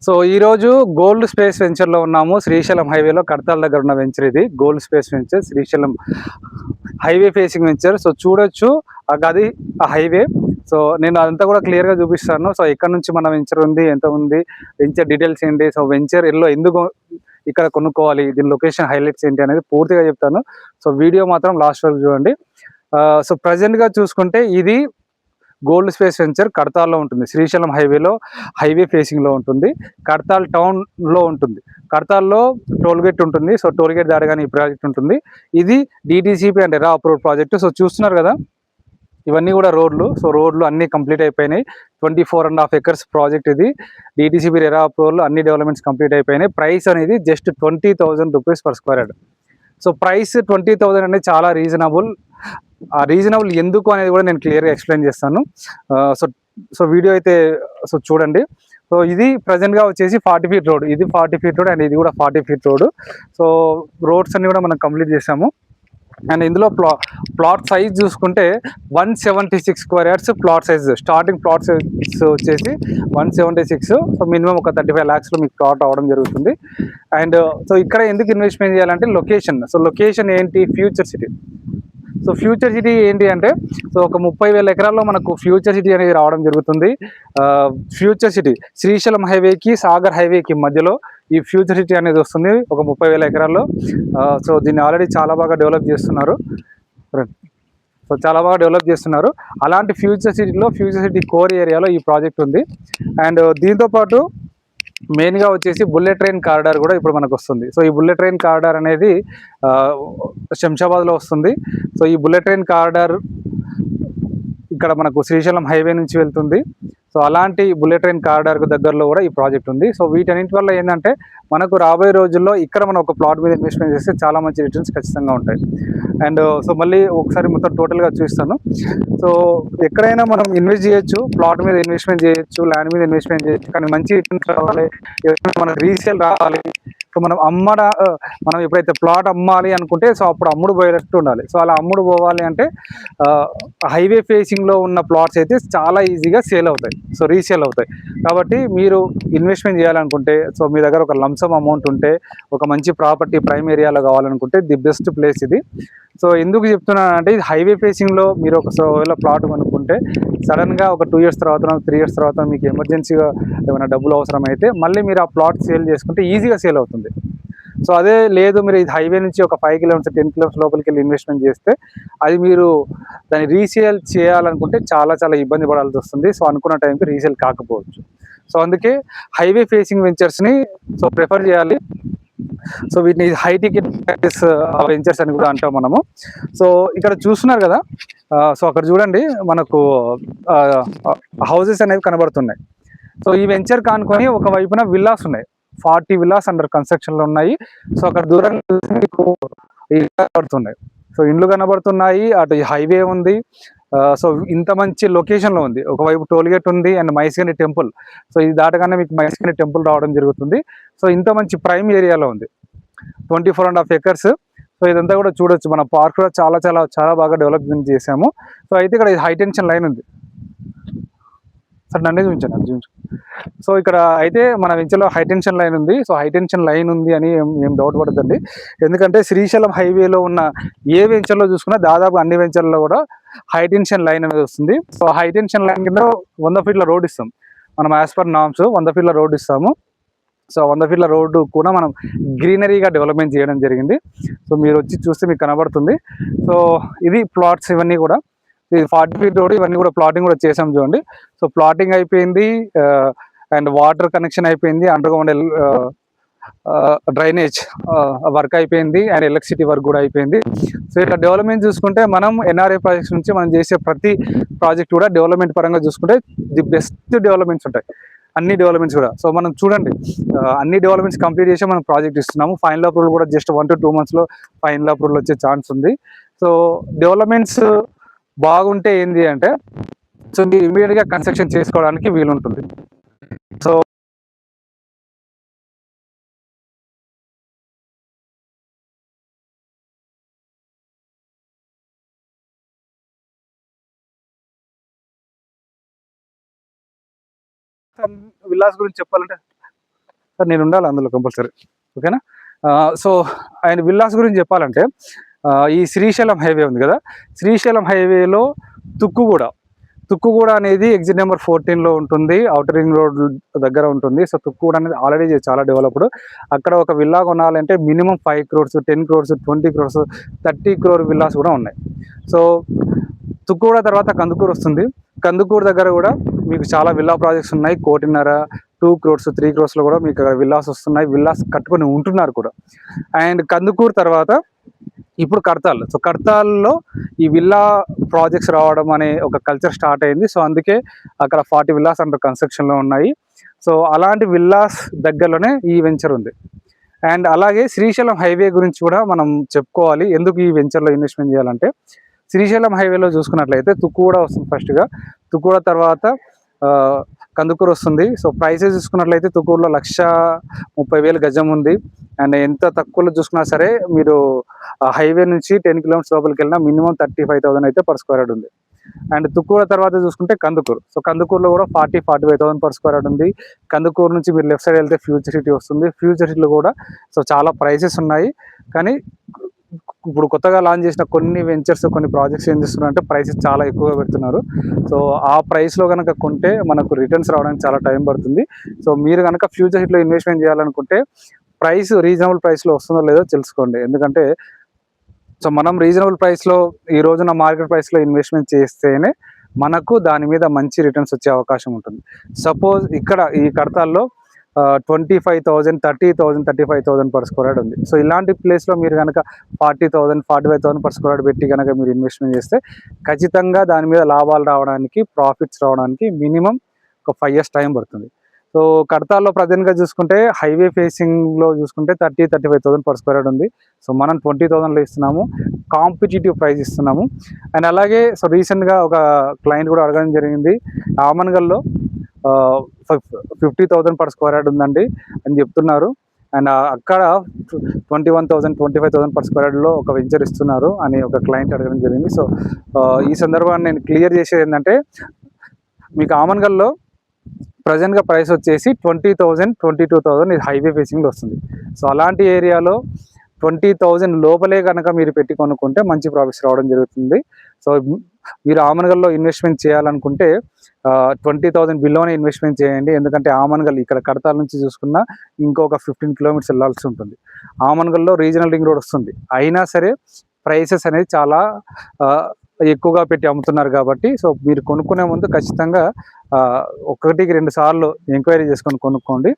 So ఈరోజు gold space వెంచర్లో ఉన్నాము. శ్రీశైలం హైవేలో కడతాల దగ్గర ఉన్న వెంచర్ ఇది. Gold space venture Srisailam highway facing venture. So చూడొచ్చు అది ఆ హైవే. సో నేను అదంతా కూడా క్లియర్గా చూపిస్తాను. సో ఎక్కడ నుంచి మన వెంచర్ ఉంది, ఎంత ఉంది, వెంచర్ డీటెయిల్స్ ఏంటి, సో వెంచర్ ఎల్లో ఎందుకు ఇక్కడ కొనుక్కోవాలి, దీని లొకేషన్ హైలైట్స్ ఏంటి అనేది పూర్తిగా చెప్తాను. సో వీడియో మాత్రం లాస్ట్ వరకు చూడండి. సో ప్రజెంట్గా చూసుకుంటే ఇది గోల్డ్ స్పేస్ వెంచర్ కడతాల్లో ఉంటుంది. శ్రీశైలం హైవేలో హైవే ఫేసింగ్లో ఉంటుంది. కడతాల్ టౌన్లో ఉంటుంది. కడతాల్లో టోల్గేట్ ఉంటుంది. సో టోల్గేట్ దాటగానే ఈ ప్రాజెక్ట్ ఉంటుంది. ఇది డిటిసిపి అండ్ ఎరా అప్రూవ్డ్ ప్రాజెక్టు. సో చూస్తున్నారు కదా, ఇవన్నీ కూడా రోడ్లు. సో రోడ్లు అన్నీ కంప్లీట్ అయిపోయినాయి. 24.5 acres ప్రాజెక్ట్ ఇది. డిటిసిపి ఎరా అప్రూవల్ అన్ని డెవలప్మెంట్స్ కంప్లీట్ అయిపోయినాయి. ప్రైస్ అనేది just 20,000 rupees per square yard. So price 20,000 అనేది చాలా రీజనబుల్. ఆ రీజనబుల్ ఎందుకు అనేది కూడా నేను క్లియర్గా ఎక్స్ప్లెయిన్ చేస్తాను. సో సో వీడియో అయితే సో చూడండి. సో ఇది ప్రజెంట్గా వచ్చేసి 40 feet రోడ్, ఇది 40 feet రోడ్ అండ్ ఇది కూడా 40 feet రోడ్. సో రోడ్స్ అన్ని కూడా మనం కంప్లీట్ చేసాము. అండ్ ఇందులో ప్లాట్ సైజ్ చూసుకుంటే 176 square yards plot size. Starting plot size వచ్చేసి 176. సో మినిమం ఒక 35 lakhsలో మీకు ప్లాట్ అవ్వడం జరుగుతుంది. అండ్ సో ఇక్కడ ఎందుకు ఇన్వెస్ట్మెంట్ చేయాలంటే లొకేషన్. సో లొకేషన్ ఏంటి, future city. So future city ఏంటి అంటే, సో ఒక 30,000 ఎకరాల్లో మనకు ఫ్యూచర్ సిటీ అనేది రావడం జరుగుతుంది. ఫ్యూచర్ సిటీ శ్రీశైలం హైవేకి సాగర్ హైవేకి మధ్యలో ఈ ఫ్యూచర్ సిటీ అనేది వస్తుంది ఒక 30,000 ఎకరాల్లో. సో దీన్ని ఆల్రెడీ చాలా బాగా డెవలప్ చేస్తున్నారు. అలాంటి ఫ్యూచర్ సిటీలో ఫ్యూచర్ సిటీ కోర్ ఏరియాలో ఈ ప్రాజెక్ట్ ఉంది. అండ్ దీంతోపాటు మెయిన్గా వచ్చేసి బుల్లెట్ ట్రైన్ కారిడార్ కూడా ఇప్పుడు మనకు వస్తుంది. సో ఈ బుల్లెట్ ట్రైన్ కారిడార్ అనేది శంషాబాద్లో వస్తుంది. సో ఈ బుల్లెట్ ట్రైన్ కారిడార్ ఇక్కడ మనకు శ్రీశైలం హైవే నుంచి వెళ్తుంది. సో అలాంటి బుల్లెట్ ట్రైన్ కారిడార్కు దగ్గరలో కూడా ఈ ప్రాజెక్ట్ ఉంది. సో వీటన్నింటి వల్ల ఏంటంటే మనకు రాబోయే రోజుల్లో ఇక్కడ మనం ఒక ప్లాట్ మీద ఇన్వెస్ట్మెంట్ చేస్తే చాలా మంచి రిటర్న్స్ ఖచ్చితంగా ఉంటాయి. అండ్ సో మళ్ళీ ఒకసారి మొత్తం టోటల్గా చూస్తాను. సో ఎక్కడైనా మనం ఇన్వెస్ట్ చేయొచ్చు, ప్లాట్ మీద ఇన్వెస్ట్మెంట్ చేయొచ్చు, ల్యాండ్ మీద ఇన్వెస్ట్మెంట్ చేయొచ్చు, కానీ మంచి రిటర్న్స్ రావాలి, మనకు రీసేల్ రావాలి. సో మనం ఎప్పుడైతే ప్లాట్ అమ్మాలి అనుకుంటే సో అప్పుడు అమ్ముడు పోయేటట్టు ఉండాలి. సో అలా అమ్ముడు పోవాలి అంటే హైవే ఫేసింగ్లో ఉన్న ప్లాట్స్ అయితే చాలా ఈజీగా సేల్ అవుతాయి, సో రీసేల్ అవుతాయి. కాబట్టి మీరు ఇన్వెస్ట్మెంట్ చేయాలనుకుంటే, సో మీ దగ్గర ఒక లంసమ్ అమౌంట్ ఉంటే, ఒక మంచి ప్రాపర్టీ ప్రైమ్ ఏరియాలో కావాలనుకుంటే ది బెస్ట్ ప్లేస్ ఇది. సో ఎందుకు చెప్తున్నానంటే, ఇది హైవే ఫేసింగ్లో మీరు ఒకవేళ ప్లాట్ కొనుక్కుంటే సడన్గా ఒక 2 years తర్వాత 3 years తర్వాత మీకు ఎమర్జెన్సీగా ఏమైనా డబ్బులు అవసరమైతే మళ్ళీ మీరు ఆ ప్లాట్ సేల్ చేసుకుంటే ఈజీగా సేల్ అవుతుంది. సో అదే లేదు, మీరు ఇది హైవే నుంచి ఒక 5 kilometers 10 kilometers లోపలికి వెళ్ళి ఇన్వెస్ట్మెంట్ చేస్తే అది మీరు దాన్ని రీసేల్ చేయాలనుకుంటే చాలా చాలా ఇబ్బంది పడాల్సి వస్తుంది. సో అనుకున్న టైంకి రీసేల్ కాకపోవచ్చు. సో అందుకే హైవే ఫేసింగ్ వెంచర్స్ని సో ప్రిఫర్ చేయాలి. సో వీటిని హై టికెట్ వెంచర్స్ అని కూడా అంటాం మనము. సో ఇక్కడ చూస్తున్నారు కదా, సో అక్కడ చూడండి మనకు హౌసెస్ అనేవి కనబడుతున్నాయి. సో ఈ వెంచర్ కానుకొని ఒక వైపున విల్లాస్ ఉన్నాయి. 40 villas అండర్ కన్స్ట్రక్షన్లో ఉన్నాయి. సో అక్కడ దూరంగా మీకు కనబడుతున్నాయి. సో ఇండ్లు కనబడుతున్నాయి, అటు హైవే ఉంది. సో ఇంత మంచి లొకేషన్లో ఉంది. ఒకవైపు టోల్గేట్ ఉంది అండ్ మైసిగని టెంపుల్. సో ఇది దాటగానే మీకు మైసిగని టెంపుల్ రావడం జరుగుతుంది. సో ఇంత మంచి ప్రైమ్ ఏరియాలో ఉంది, 24.5 acres. సో ఇదంతా కూడా చూడొచ్చు. మన పార్క్ కూడా చాలా చాలా చాలా బాగా డెవలప్మెంట్ చేసాము. సో అయితే ఇక్కడ హై టెన్షన్ లైన్ ఉంది. సార్ నన్నే చూపించాను. సో ఇక్కడ అయితే మన వెంచర్లో హై టెన్షన్ లైన్ ఉంది. సో హై టెన్షన్ లైన్ ఉంది అని ఏం డౌట్ పడద్దండి. ఎందుకంటే శ్రీశైలం హైవేలో ఉన్న ఏ వెంచర్లో చూసుకున్నా దాదాపు అన్ని వెంచర్లో కూడా హై టెన్షన్ లైన్ అనేది వస్తుంది. సో హై టెన్షన్ లైన్ కింద 100 feet రోడ్ ఇస్తాం మనం, as per norms 100 feet road ఇస్తాము. సో 100 feet రోడ్డు కూడా మనం గ్రీనరీగా డెవలప్మెంట్ చేయడం జరిగింది. సో మీరు వచ్చి చూస్తే మీకు కనబడుతుంది. సో ఇది ప్లాట్స్ ఇవన్నీ కూడా, ఇది 40 feet రోడ్, ఇవన్నీ కూడా ప్లాటింగ్ కూడా చేసాం చూడండి. సో ప్లాటింగ్ అయిపోయింది అండ్ వాటర్ కనెక్షన్ అయిపోయింది, అండర్ గ్రౌండ్ డ్రైనేజ్ వర్క్ అయిపోయింది అండ్ ఎలక్ట్రిసిటీ వర్క్ కూడా అయిపోయింది. సో ఇట్లా డెవలప్మెంట్ చూసుకుంటే మనం ఎన్ఆర్ఏ ప్రాజెక్ట్స్ నుంచి మనం చేసే ప్రతి ప్రాజెక్ట్ కూడా డెవలప్మెంట్ పరంగా చూసుకుంటే ది బెస్ట్ డెవలప్మెంట్స్ ఉంటాయి, అన్ని డెవలప్మెంట్స్ కూడా. సో మనం చూడండి, అన్ని డెవలప్మెంట్స్ కంప్లీట్ చేసి మనం ప్రాజెక్ట్ ఇస్తున్నాము. ఫైనల్ అప్రూవల్ కూడా జస్ట్ 1 to 2 monthsలో ఫైనల్ అప్రూవల్ వచ్చే ఛాన్స్ ఉంది. సో డెవలప్మెంట్స్ బాగుంటే ఏంటి అంటే, సో మీరు ఇమీడియట్గా కన్స్ట్రక్షన్ చేసుకోవడానికి వీలుంటుంది. సో విల్లాస్ గురించి చెప్పాలంటే సార్ నేను ఉండాలి అందులో కంపల్సరీ, ఓకేనా. సో ఆయన విల్లాస్ గురించి చెప్పాలంటే ఈ శ్రీశైలం హైవే ఉంది కదా, శ్రీశైలం హైవేలో తుక్కుగూడ అనేది ఎగ్జిట్ నెంబర్ 14లో ఉంటుంది, ఔటర్ రింగ్ రోడ్ దగ్గర ఉంటుంది. సో తుక్కుగూడ అనేది ఆల్రెడీ చాలా డెవలప్డ్. అక్కడ ఒక విల్లా కొనాలంటే minimum 5 crores, 10 crores, 20 crores, 30 crore villas కూడా ఉన్నాయి. సో తుక్కుగూడ తర్వాత కందుకూరు వస్తుంది. కందుకూరు దగ్గర కూడా మీకు చాలా విల్లా ప్రాజెక్ట్స్ ఉన్నాయి. 1.5, 2 crores, 3 crores కూడా మీకు విల్లాస్ వస్తున్నాయి. విల్లాస్ కట్టుకొని ఉంటున్నారు కూడా. అండ్ కందుకూరు తర్వాత ఇప్పుడు కడతాల్. సో కడతాల్లో ఈ విల్లా ప్రాజెక్ట్స్ రావడం అనే ఒక కల్చర్ స్టార్ట్ అయింది. సో అందుకే అక్కడ 40 విల్లాస్ అండర్ కన్స్ట్రక్షన్లో ఉన్నాయి. సో అలాంటి విల్లాస్ దగ్గరలోనే ఈ వెంచర్ ఉంది. అండ్ అలాగే శ్రీశైలం హైవే గురించి కూడా మనం చెప్పుకోవాలి. ఎందుకు ఈ వెంచర్లో ఇన్వెస్ట్మెంట్ చేయాలంటే, శ్రీశైలం హైవేలో చూసుకున్నట్లయితే తుక్కుగూడ వస్తుంది ఫస్ట్గా, తుక్కుగూడ తర్వాత కందుకూరు వస్తుంది. సో ప్రైసెస్ చూసుకున్నట్లయితే తుక్కుగూడలో 1,30,000 గజం ఉంది. అండ్ ఎంత తక్కువలో చూసుకున్నా సరే మీరు హైవే నుంచి 10 kilometers లోపలికి వెళ్ళినా మినిమం 35,000 అయితే పర్ స్క్వేర్ యార్డ్ ఉంది. అండ్ తుక్కుగూడ తర్వాత చూసుకుంటే కందుకూరు. సో కందుకూరులో కూడా 40-45,000 పర్ స్క్వేర్ యార్డ్ ఉంది. కందుకూరు నుంచి మీరు లెఫ్ట్ సైడ్ వెళ్తే ఫ్యూచర్ సిటీ వస్తుంది. ఫ్యూచర్ సిటీలో కూడా సో చాలా ప్రైసెస్ ఉన్నాయి. కానీ ఇప్పుడు కొత్తగా లాంచ్ చేసిన కొన్ని వెంచర్స్, కొన్ని ప్రాజెక్ట్స్ ఏం చేస్తున్నారంటే ప్రైసెస్ చాలా ఎక్కువగా పెడుతున్నారు. సో ఆ ప్రైస్లో కనుక కొంటే మనకు రిటర్న్స్ రావడానికి చాలా టైం పడుతుంది. సో మీరు కనుక ఫ్యూచర్ సిటీలో ఇన్వెస్ట్మెంట్ చేయాలనుకుంటే ప్రైస్ రీజనబుల్ ప్రైస్లో వస్తుందో లేదో తెలుసుకోండి. ఎందుకంటే సో మనం రీజనబుల్ ప్రైస్లో ఈ రోజున మార్కెట్ ప్రైస్లో ఇన్వెస్ట్మెంట్ చేస్తేనే మనకు దాని మీద మంచి రిటర్న్స్ వచ్చే అవకాశం ఉంటుంది. సపోజ్ ఇక్కడ ఈ కడతాల్లో 25,000, 30,000, 35,000 పర్ స్క్వేర్ యార్డ్ ఉంది. సో ఇలాంటి ప్లేస్లో మీరు కనుక 40,000, 45,000 పర్ స్క్వేర్ యార్డ్ పెట్టి కనుక మీరు ఇన్వెస్ట్మెంట్ చేస్తే ఖచ్చితంగా దాని మీద లాభాలు రావడానికి, ప్రాఫిట్స్ రావడానికి మినిమం ఒక 5 years టైం పడుతుంది. సో కడతాల్లో ప్రజెంట్గా చూసుకుంటే హైవే ఫేసింగ్లో చూసుకుంటే 30-35,000 పర్ స్క్వేర్ యార్డ్ ఉంది. సో మనం 20,000లో ఇస్తున్నాము, కాంపిటేటివ్ ప్రైస్ ఇస్తున్నాము. అండ్ అలాగే సో రీసెంట్గా ఒక క్లయింట్ కూడా అడగడం జరిగింది, ఆమన్గల్లో 50,000 పర్ స్క్వేర్ యార్డ్ ఉందండి అని చెప్తున్నారు. అండ్ అక్కడ 21,000, 25,000 పర్ స్క్వేర్ యార్డ్లో ఒక వెంచర్ ఇస్తున్నారు అని ఒక క్లయింట్ అడగడం జరిగింది. సో ఈ సందర్భాన్ని నేను క్లియర్ చేసేది ఏంటంటే, మీకు ఆమన్గల్లో ప్రజెంట్గా ప్రైస్ వచ్చేసి 20,000, 22,000 ఇది హైవే ఫేసింగ్లో వస్తుంది. సో అలాంటి ఏరియాలో 20,000 లోపలే కనుక మీరు పెట్టి కొనుక్కుంటే మంచి ప్రాఫిట్స్ రావడం జరుగుతుంది. సో మీరు ఆమన్గల్లో ఇన్వెస్ట్మెంట్ చేయాలనుకుంటే 20,000 బిలోనే ఇన్వెస్ట్మెంట్ చేయండి. ఎందుకంటే ఆమన్గల్ ఇక్కడ కడతాల నుంచి చూసుకున్నా ఇంకొక 15 kilometers వెళ్ళాల్సి ఉంటుంది. ఆమన్గల్లో రీజనల్ రింగ్ రోడ్ వస్తుంది, అయినా సరే ప్రైసెస్ అనేది చాలా ఎక్కువగా పెట్టి అమ్ముతున్నారు కాబట్టి సో మీరు కొనుక్కునే ముందు ఖచ్చితంగా 1-2 సార్లు ఎంక్వైరీ చేసుకొని కొనుక్కోండి.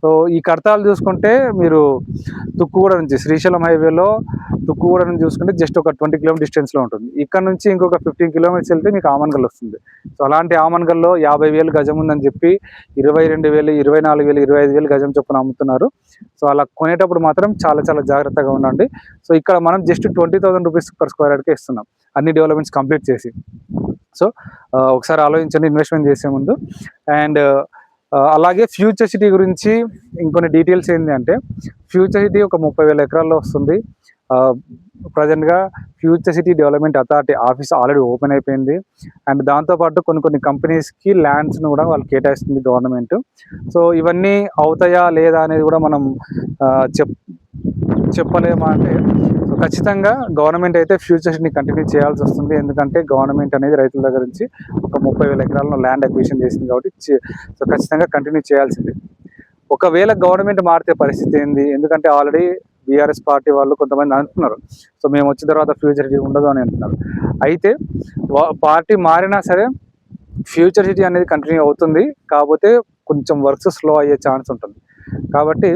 సో ఈ కడతాలు చూసుకుంటే మీరు తుక్కుగూడ నుంచి శ్రీశైలం హైవేలో తుక్కుగూడ నుంచి చూసుకుంటే జస్ట్ ఒక 20 kilometers డిస్టెన్స్లో ఉంటుంది. ఇక్కడ నుంచి ఇంకొక 15 kilometers వెళ్తే మీకు ఆమన్గల్ వస్తుంది. సో అలాంటి ఆమన్గల్లో 50,000 గజం ఉందని చెప్పి 22,000, 24,000, 25,000 గజం చొప్పున అమ్ముతున్నారు. సో అలా కొనేటప్పుడు మాత్రం చాలా చాలా జాగ్రత్తగా ఉండండి. సో ఇక్కడ మనం జస్ట్ 20,000 రూపీస్ పర్ స్క్వేర్ యార్డ్కే ఇస్తున్నాం అన్ని డెవలప్మెంట్స్ కంప్లీట్ చేసి. సో ఒకసారి ఆలోచించండి ఇన్వెస్ట్మెంట్ చేసే ముందు. అండ్ అలాగే ఫ్యూచర్ సిటీ గురించి ఇంకొన్ని డీటెయిల్స్ ఏంటి అంటే, ఫ్యూచర్ సిటీ ఒక 30,000 ఎకరాల్లో వస్తుంది. ప్రజెంట్గా future city development authority office already open అయిపోయింది. అండ్ దాంతోపాటు కొన్ని కంపెనీస్కి ల్యాండ్స్ను కూడా వాళ్ళు కేటాయిస్తుంది గవర్నమెంట్. సో ఇవన్నీ అవుతాయా లేదా అనేది కూడా మనం చెప్పలేమా అంటే, సో ఖచ్చితంగా గవర్నమెంట్ అయితే ఫ్యూచర్ సిటీని కంటిన్యూ చేయాల్సి వస్తుంది. ఎందుకంటే గవర్నమెంట్ అనేది రైతుల దగ్గర నుంచి ఒక 30,000 ఎకరాలను ల్యాండ్ అక్విజిషన్ చేసింది కాబట్టి సో ఖచ్చితంగా కంటిన్యూ చేయాల్సిందే. ఒకవేళ గవర్నమెంట్ మారితే పరిస్థితి ఏంది? ఎందుకంటే ఆల్రెడీ బీఆర్ఎస్ పార్టీ వాళ్ళు కొంతమంది అంటున్నారు, సో మేము వచ్చిన తర్వాత ఫ్యూచర్ సిటీ ఉండదు అని అంటున్నారు. అయితే పార్టీ మారినా సరే ఫ్యూచర్ సిటీ అనేది కంటిన్యూ అవుతుంది, కాకపోతే కొంచెం వర్క్స్ స్లో అయ్యే ఛాన్స్ ఉంటుంది. కాబట్టి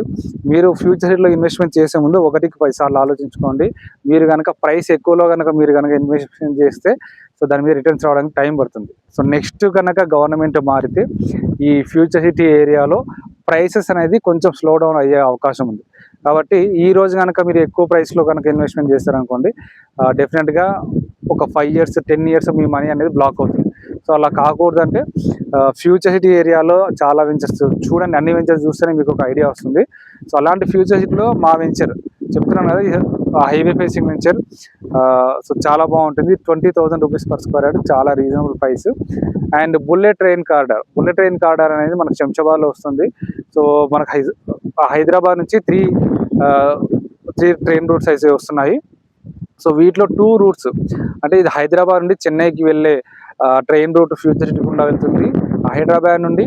మీరు ఫ్యూచర్ సిటీలో ఇన్వెస్ట్మెంట్ చేసే ముందు 1-10 సార్లు ఆలోచించుకోండి. మీరు కనుక ప్రైస్ ఎక్కువలో కనుక మీరు కనుక ఇన్వెస్ట్మెంట్ చేస్తే సో దాని మీద రిటర్న్స్ రావడానికి టైం పడుతుంది. సో నెక్స్ట్ కనుక గవర్నమెంట్ మారితే ఈ ఫ్యూచర్ సిటీ ఏరియాలో ప్రైసెస్ అనేది కొంచెం స్లో డౌన్ అయ్యే అవకాశం ఉంది. కాబట్టి ఈ రోజు కనుక మీరు ఎక్కువ ప్రైస్లో కనుక ఇన్వెస్ట్మెంట్ చేస్తారనుకోండి, డెఫినెట్గా ఒక 5 years, 10 years మీ మనీ అనేది బ్లాక్ అవుతుంది. సో అలా కాకూడదంటే ఫ్యూచర్ సిటీ ఏరియాలో చాలా వెంచర్స్ చూడండి, అన్ని వెంచర్స్ చూస్తేనే మీకు ఒక ఐడియా వస్తుంది. సో అలాంటి ఫ్యూచర్ సిటీలో మా వెంచర్ చెప్తున్నాను కదా, హైవే ఫేసింగ్ వెంచర్. సో చాలా బాగుంటుంది, 20,000 రూపీస్ పర్ స్క్వేర్ యార్డ్, చాలా reasonable price. And bullet train corridor అనేది మనకు శంషాబాద్లో వస్తుంది. సో మనకు హైదరాబాద్ నుంచి త్రీ ట్రైన్ రూట్స్ అయితే వస్తున్నాయి. సో వీటిలో 2 రూట్స్, అంటే ఇది హైదరాబాద్ నుండి చెన్నైకి వెళ్ళే ట్రైన్ రూట్ ఫ్యూచర్ సిటీ గుండా వెళ్తుంది. హైదరాబాద్ నుండి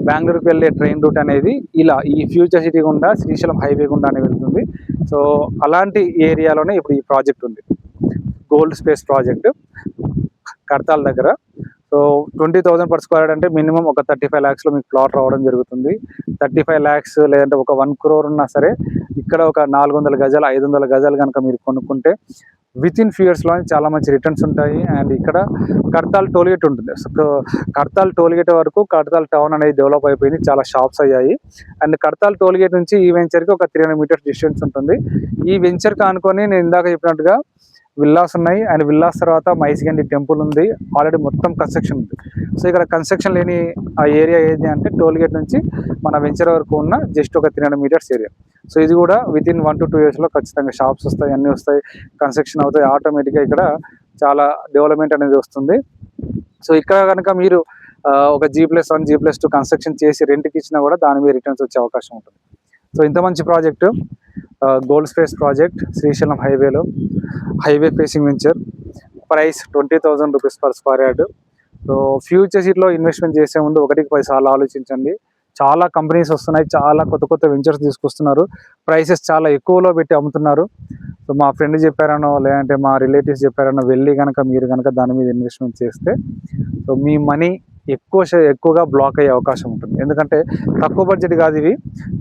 బెంగళూరుకి వెళ్ళే ట్రైన్ రూట్ అనేది ఇలా ఈ ఫ్యూచర్ సిటీ గుండా శ్రీశైలం హైవే గుండానే వెళ్తుంది. సో అలాంటి ఏరియాలోనే ఇప్పుడు ఈ ప్రాజెక్ట్ ఉంది, గోల్డ్ స్పేస్ ప్రాజెక్ట్ కడతాల్ దగ్గర. సో 20,000 per square అంటే మినిమం ఒక 35 lakhs లో మీకు ప్లాట్ రావడం జరుగుతుంది. 35 lakhs లేదంటే ఒక 1 crore ఉన్నా సరే ఇక్కడ ఒక 400 గజాలు 500 గజాలు కనుక మీరు కొనుక్కుంటే వితిన్ ఫ్యూ ఇయర్స్లో చాలా మంచి రిటర్న్స్ ఉంటాయి. అండ్ ఇక్కడ కడతాల్ టోల్గేట్ ఉంటుంది. సో కడతాల్ టోల్గేట్ వరకు కడతాల్ టౌన్ అనేది డెవలప్ అయిపోయింది, చాలా షాప్స్ అయ్యాయి. అండ్ కడతాల్ టోల్గేట్ నుంచి ఈ వెంచర్కి ఒక 300 meters డిస్టెన్స్ ఉంటుంది. ఈ వెంచర్కి అనుకొని నేను ఇందాక చెప్పినట్టుగా విల్లాస్ ఉన్నాయి. అండ్ విల్లాస్ తర్వాత మైసిగండి టెంపుల్ ఉంది, ఆల్రెడీ మొత్తం కన్స్ట్రక్షన్ ఉంది. సో ఇక్కడ కన్స్ట్రక్షన్ లేని ఆ ఏరియా ఏది అంటే టోల్గేట్ నుంచి మన వెంచర్ వరకు ఉన్న జస్ట్ ఒక 300 meters ఏరియా. సో ఇది కూడా వితిన్ 1 to 2 yearsలో ఖచ్చితంగా షాప్స్ వస్తాయి, అన్నీ వస్తాయి, కన్స్ట్రక్షన్ అవుతాయి. ఆటోమేటిక్గా ఇక్కడ చాలా డెవలప్మెంట్ అనేది వస్తుంది. సో ఇక్కడ కనుక మీరు ఒక G+1 G+2 కన్స్ట్రక్షన్ చేసి రెంట్కి ఇచ్చినా కూడా దాని మీద రిటర్న్స్ వచ్చే అవకాశం ఉంటుంది. సో ఇంత మంచి project gold space project Srisailam హైవేలో, highway facing venture, price 20,000 rupees per square yard. So future సిటీలో ఇన్వెస్ట్మెంట్ చేసే ముందు 1-10 సార్లు ఆలోచించండి. చాలా కంపెనీస్ వస్తున్నాయి, చాలా కొత్త కొత్త వెంచర్స్ తీసుకొస్తున్నారు, ప్రైసెస్ చాలా ఎక్కువలో పెట్టి అమ్ముతున్నారు. సో మా ఫ్రెండ్ చెప్పారనో లేదంటే మా రిలేటివ్స్ చెప్పారనో వెళ్ళి కనుక మీరు కనుక దాని మీద ఇన్వెస్ట్మెంట్ చేస్తే సో మీ మనీ ఎక్కువగా బ్లాక్ అయ్యే అవకాశం ఉంటుంది. ఎందుకంటే తక్కువ బడ్జెట్ కాదు ఇవి,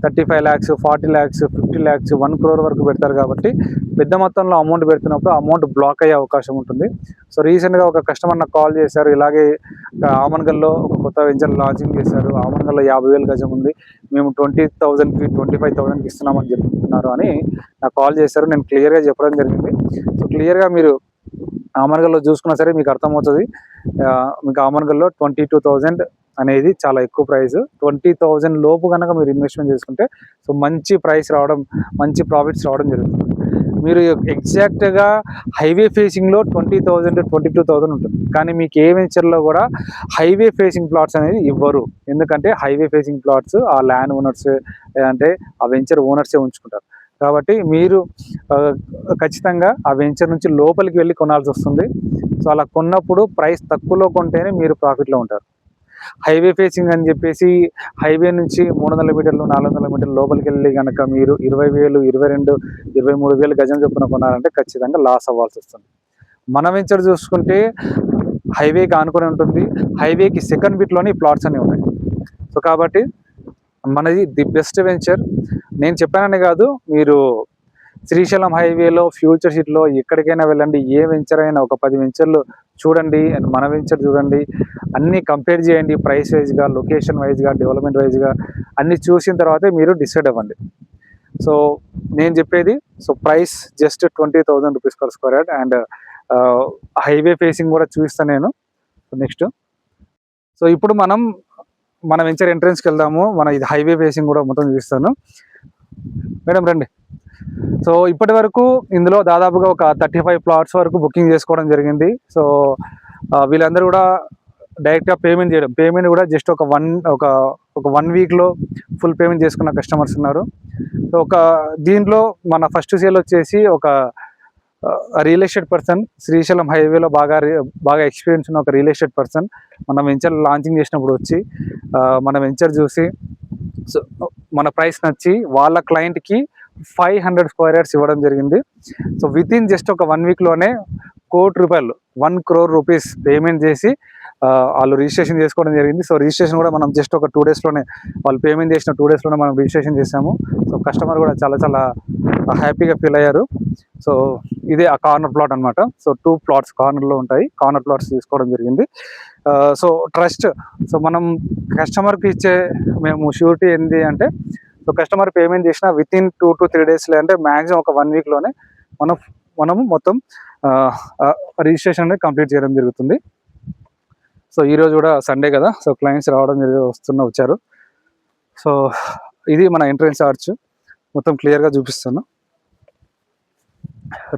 35 lakhs 40 lakhs 50 lakhs 1 crore వరకు పెడతారు. కాబట్టి పెద్ద మొత్తంలో అమౌంట్ పెడుతున్నప్పుడు అమౌంట్ బ్లాక్ అయ్యే అవకాశం ఉంటుంది. సో రీసెంట్గా ఒక కస్టమర్ నాకు కాల్ చేశారు, ఇలాగే ఆమన్గల్లో ఒక కొత్త వెంచర్ లాంచింగ్ చేశారు, ఆమన్గల్లో 50,000 గజం ఉంది, మేము 20,000కి 25,000కి ఇస్తున్నామని చెప్తున్నారు అని నాకు కాల్ చేశారు. నేను క్లియర్గా చెప్పడం జరిగింది. సో క్లియర్గా మీరు ఆమన్గల్లో చూసుకున్నా సరే మీకు అర్థమవుతుంది. మీకు ఆమన్గల్లో 22,000 అనేది చాలా ఎక్కువ ప్రైస్. 20,000 లోపు కనుక మీరు ఇన్వెస్ట్మెంట్ చేసుకుంటే సో మంచి ప్రైస్ రావడం, మంచి ప్రాఫిట్స్ రావడం జరుగుతుంది. మీరు ఎగ్జాక్ట్గా హైవే ఫేసింగ్లో 20,000 22,000 ఉంటుంది, కానీ మీకు ఏ వెంచర్లో కూడా హైవే ఫేసింగ్ ప్లాట్స్ అనేది ఇవ్వరు. ఎందుకంటే హైవే ఫేసింగ్ ప్లాట్స్ ఆ ల్యాండ్ ఓనర్స్ అంటే ఆ వెంచర్ ఓనర్సే ఉంచుకుంటారు. కాబట్టి మీరు ఖచ్చితంగా ఆ వెంచర్ నుంచి లోపలికి వెళ్ళి కొనాల్సి వస్తుంది. సో అలా కొన్నప్పుడు ప్రైస్ తక్కువలో కొంటేనే మీరు ప్రాఫిట్లో ఉంటారు. హైవే ఫేసింగ్ అని చెప్పేసి హైవే నుంచి 300 మీటర్లు 400 మీటర్లు లోపలికి వెళ్ళి కనుక మీరు 20,000 22 23,000 గజం చొప్పున కొనాలంటే ఖచ్చితంగా లాస్ అవ్వాల్సి వస్తుంది. మన వెంచర్ చూసుకుంటే హైవేకి ఆనుకొని ఉంటుంది, హైవేకి సెకండ్ బిట్లోనే ప్లాట్స్ అన్నీ ఉన్నాయి. సో కాబట్టి మనది ది బెస్ట్ వెంచర్. నేను చెప్పానని కాదు, మీరు శ్రీశైలం హైవేలో ఫ్యూచర్ సిటీలో ఎక్కడికైనా వెళ్ళండి, ఏ వెంచర్ అయినా ఒక 10 వెంచర్లు చూడండి అండ్ మన వెంచర్ చూడండి, అన్నీ కంపేర్ చేయండి, ప్రైస్ వైజ్గా, లొకేషన్ వైజ్గా, డెవలప్మెంట్ వైజ్గా అన్నీ చూసిన తర్వాతే మీరు డిసైడ్ అవ్వండి. సో నేను చెప్పేది, so price just 20,000 rupees per square yard and highway facing కూడా చూపిస్తాను నేను నెక్స్ట్. సో ఇప్పుడు మన వెంచర్ ఎంట్రన్స్కి వెళ్దాము. ఇది హైవే ఫేసింగ్ కూడా మొత్తం చూపిస్తాను. మేడం రండి. సో ఇప్పటి వరకు ఇందులో దాదాపుగా ఒక 35 plots వరకు బుకింగ్ చేసుకోవడం జరిగింది. సో వీళ్ళందరూ కూడా డైరెక్ట్గా పేమెంట్ చేయడం, పేమెంట్ కూడా జస్ట్ ఒక 1 weekలో ఫుల్ పేమెంట్ చేసుకున్న కస్టమర్స్ ఉన్నారు. సో దీంట్లో మన ఫస్ట్ సేల్ వచ్చేసి ఒక రియల్ ఎస్టేట్ పర్సన్, శ్రీశైలం హైవేలో బాగా ఎక్స్పీరియన్స్ ఉన్న ఒక రియల్ ఎస్టేట్ పర్సన్ మన వెంచర్ లాంచింగ్ చేసినప్పుడు వచ్చి మన వెంచర్ చూసి సో మన ప్రైస్ నచ్చి వాళ్ళ క్లయింట్కి 500 square yards ఇవ్వడం జరిగింది. సో వితిన్ జస్ట్ ఒక 1 weekలోనే ₹1 crore రూపీస్ పేమెంట్ చేసి వాళ్ళు రిజిస్ట్రేషన్ చేసుకోవడం జరిగింది. సో రిజిస్ట్రేషన్ కూడా మనం జస్ట్ ఒక 2 daysలోనే, వాళ్ళు పేమెంట్ చేసిన 2 daysలోనే మనం రిజిస్ట్రేషన్ చేసాము. సో కస్టమర్ కూడా చాలా హ్యాపీగా ఫీల్ అయ్యారు. సో ఇదే ఆ కార్నర్ ప్లాట్ అనమాట. సో 2 plots కార్నర్లో ఉంటాయి, కార్నర్ ప్లాట్స్ తీసుకోవడం జరిగింది. సో ట్రస్ట్, సో మనం కస్టమర్కి ఇచ్చే మేము షూరిటీ ఏంటి అంటే, సో కస్టమర్ పేమెంట్ చేసిన వితిన్ 2 to 3 days అంటే మ్యాక్సిమం ఒక 1 weekలోనే మనము మొత్తం రిజిస్ట్రేషన్ అనేది కంప్లీట్ చేయడం జరుగుతుంది. సో ఈరోజు కూడా సండే కదా, సో క్లయింట్స్ వచ్చారు. సో ఇది మన ఎంట్రన్స్ ఆర్చ్, మొత్తం క్లియర్గా చూపిస్తాను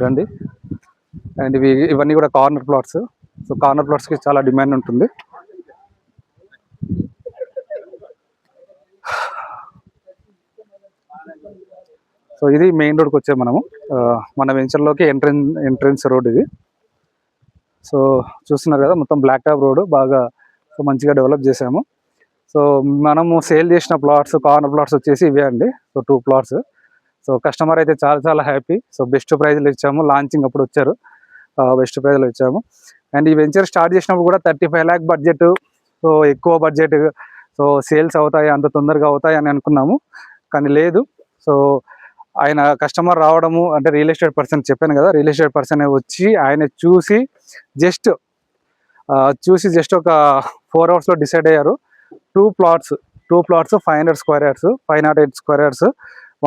రండి. అండ్ ఇవన్నీ కూడా కార్నర్ ప్లాట్స్. సో కార్నర్ ప్లాట్స్కి చాలా డిమాండ్ ఉంటుంది. సో ఇది మెయిన్ రోడ్కి వచ్చే మనము మన వెంచర్లోకి ఎంట్రన్స్ రోడ్ ఇది. సో చూస్తున్నారు కదా, మొత్తం బ్లాక్ టాప్ రోడ్ బాగా మంచిగా డెవలప్ చేసాము. సో మనము సేల్ చేసిన ప్లాట్స్, కార్నర్ ప్లాట్స్ వచ్చేసి ఇవే అండి. So 2 plots. సో కస్టమర్ అయితే చాలా చాలా హ్యాపీ. సో బెస్ట్ ప్రైజ్లో ఇచ్చాము, లాంచింగ్ అప్పుడు వచ్చారు, బెస్ట్ ప్రైజ్లో ఇచ్చాము. అండ్ ఈ వెంచర్ స్టార్ట్ చేసినప్పుడు కూడా 35 lakh బడ్జెట్, సో ఎక్కువ బడ్జెట్, సో సేల్స్ అవుతాయి, అంత తొందరగా అవుతాయి అని అనుకున్నాము, కానీ లేదు. సో ఆయన కస్టమర్ రావడము అంటే రియల్ ఎస్టేట్ పర్సన్, చెప్పాను కదా, రియల్ ఎస్టేట్ పర్సన్ వచ్చి ఆయన చూసి జస్ట్ ఒక 4 hours డిసైడ్ అయ్యారు. 2 plots 500 square yards, 508 square yards,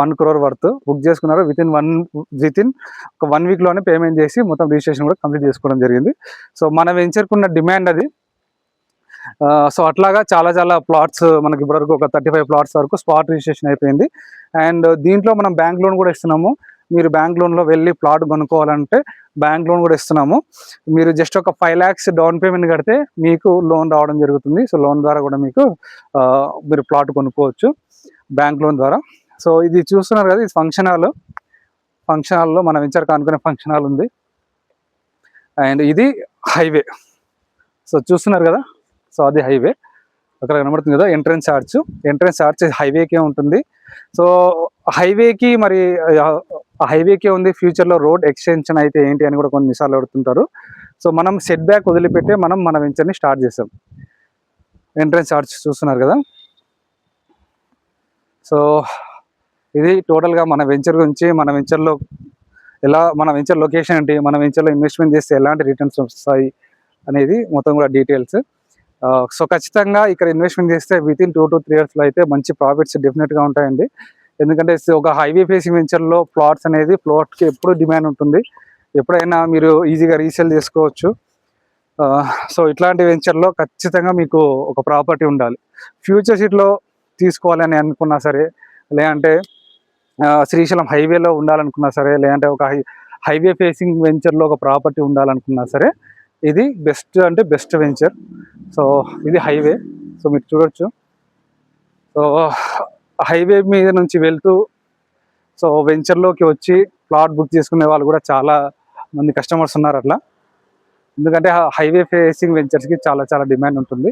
1 crore worth book చేసుకున్నారు. వితిన్ ఒక 1 week లోనే పేమెంట్ చేసి మొత్తం రిజిస్ట్రేషన్ కూడా కంప్లీట్ చేసుకోవడం జరిగింది. సో మన వెంచర్కున్న డిమాండ్ అది. సో అట్లాగా చాలా చాలా ప్లాట్స్ మనకి ఇప్పటివరకు ఒక 35 plots వరకు స్పాట్ రిజిస్ట్రేషన్ అయిపోయింది. అండ్ దీంట్లో మనం బ్యాంక్ లోన్ కూడా ఇస్తున్నాము. మీరు బ్యాంక్ లోన్లో వెళ్ళి ప్లాట్ కొనుక్కోవాలంటే బ్యాంక్ లోన్ కూడా ఇస్తున్నాము. మీరు జస్ట్ ఒక 5 lakhs డౌన్ పేమెంట్ కడితే మీకు లోన్ రావడం జరుగుతుంది. సో లోన్ ద్వారా కూడా మీకు మీరు ప్లాట్ కొనుక్కోవచ్చు బ్యాంక్ లోన్ ద్వారా. సో ఇది చూస్తున్నారు కదా, ఇది ఫంక్షన్ హాల్లో మన వెంచర్ కానుకునే ఫంక్షన్ హాల్ ఉంది. అండ్ ఇది హైవే. సో చూస్తున్నారు కదా, సో అది హైవే అక్కడ కనబడుతుంది కదా, ఎంట్రన్స్ ఆర్చ్ హైవేకే ఉంటుంది. సో హైవేకి మరి హైవేకే ఉంది, ఫ్యూచర్లో రోడ్ ఎక్స్టెన్షన్ అయితే ఏంటి అని కూడా కొన్నిసార్లు అడుగుతుంటారు. సో మనం సెట్ బ్యాక్ వదిలిపెట్టే మనం మన వెంచర్ని స్టార్ట్ చేసాం. ఎంట్రన్స్ ఆర్చ్ చూస్తున్నారు కదా. సో ఇది టోటల్గా మన వెంచర్ గురించి, మన వెంచర్ లొకేషన్ ఏంటి, మన వెంచర్లో ఇన్వెస్ట్మెంట్ చేస్తే ఎలాంటి రిటర్న్స్ వస్తాయి అనేది మొత్తం కూడా డీటెయిల్స్. సో ఖచ్చితంగా ఇక్కడ ఇన్వెస్ట్మెంట్ చేస్తే వితిన్ 2 to 3 years అయితే మంచి ప్రాఫిట్స్ డెఫినెట్గా ఉంటాయండి. ఎందుకంటే ఒక హైవే ఫేసింగ్ వెంచర్లో ప్లాట్స్ అనేది ప్లాట్కి ఎప్పుడు డిమాండ్ ఉంటుంది, ఎప్పుడైనా మీరు ఈజీగా రీసేల్ చేసుకోవచ్చు. సో ఇట్లాంటి వెంచర్లో ఖచ్చితంగా మీకు ఒక ప్రాపర్టీ ఉండాలి. ఫ్యూచర్ సిటీలో తీసుకోవాలని అనుకున్నా సరే, లేదంటే శ్రీశైలం హైవేలో ఉండాలనుకున్నా సరే, లేదంటే ఒక హైవే ఫేసింగ్ వెంచర్లో ఒక ప్రాపర్టీ ఉండాలనుకున్నా సరే, ఇది బెస్ట్ వెంచర్. సో ఇది హైవే. సో మీరు చూడొచ్చు. సో హైవే మీద నుంచి వెళ్తూ సో వెంచర్లోకి వచ్చి ప్లాట్ బుక్ చేసుకునే వాళ్ళు కూడా చాలా మంది కస్టమర్స్ ఉన్నారు అట్లా. ఎందుకంటే హైవే ఫేసింగ్ వెంచర్స్కి చాలా చాలా డిమాండ్ ఉంటుంది.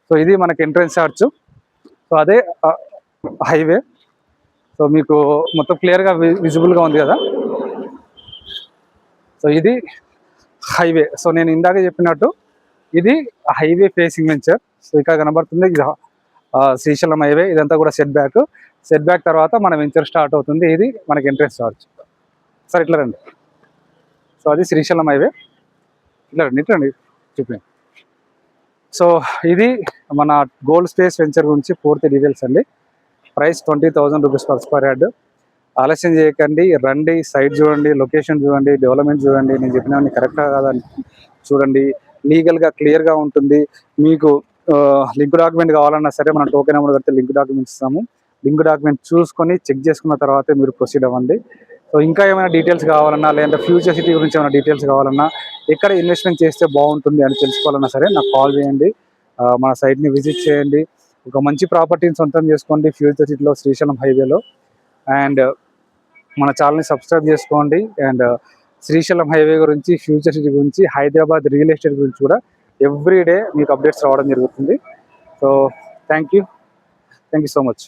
సో ఇది మనకి ఎంట్రన్స్ ఆర్చ్. సో అదే హైవే. సో మీకు మొత్తం క్లియర్గా విజిబుల్గా ఉంది కదా. సో ఇది హైవే. సో నేను ఇందాక చెప్పినట్టు ఇది హైవే ఫేసింగ్ వెంచర్. సో ఇక్కడ కనబడుతుంది శ్రీశైలం హైవే. ఇదంతా కూడా సెట్ బ్యాక్ తర్వాత మన వెంచర్ స్టార్ట్ అవుతుంది. ఇది మనకి ఎంట్రన్స్ ఆర్చ్. సార్ ఇట్లా రండి. సో అది శ్రీశైలం హైవే. ఇట్లా రండి చూపించండి. సో ఇది మన గోల్డ్ స్పేస్ వెంచర్ గురించి పూర్తి డీటెయిల్స్ అండి. Price 20,000 rupees per square yard. ఆలస్యం చేయకండి, రండి, సైట్ చూడండి, లొకేషన్ చూడండి, డెవలప్మెంట్ చూడండి. నేను చెప్పినవన్నీ కరెక్టా కాదని చూడండి. లీగల్గా క్లియర్గా ఉంటుంది. మీకు లింక్ డాక్యుమెంట్ కావాలన్నా సరే మనం టోకెన్ అమౌంట్ కడితే లింక్ డాక్యుమెంట్ ఇస్తాము. లింక్ డాక్యుమెంట్ చూసుకొని చెక్ చేసుకున్న తర్వాతే మీరు ప్రొసీడ్ అవ్వండి. సో ఇంకా ఏమైనా డీటెయిల్స్ కావాలన్నా, లేదంటే ఫ్యూచర్ సిటీ గురించి ఏమైనా డీటెయిల్స్ కావాలన్నా, ఎక్కడ ఇన్వెస్ట్మెంట్ చేస్తే బాగుంటుంది అని తెలుసుకోవాలన్నా సరే నాకు కాల్ చేయండి. మన సైట్ని విజిట్ చేయండి. ఒక మంచి ప్రాపర్టీని సొంతం చేసుకోండి ఫ్యూచర్ సిటీలో, శ్రీశైలం హైవేలో. అండ్ మన ఛానల్ని సబ్స్క్రైబ్ చేసుకోండి. అండ్ శ్రీశైలం హైవే గురించి, ఫ్యూచర్ సిటీ గురించి, హైదరాబాద్ రియల్ ఎస్టేట్ గురించి కూడా ఎవ్రీడే మీకు అప్డేట్స్ రావడం జరుగుతుంది. So thank you so much.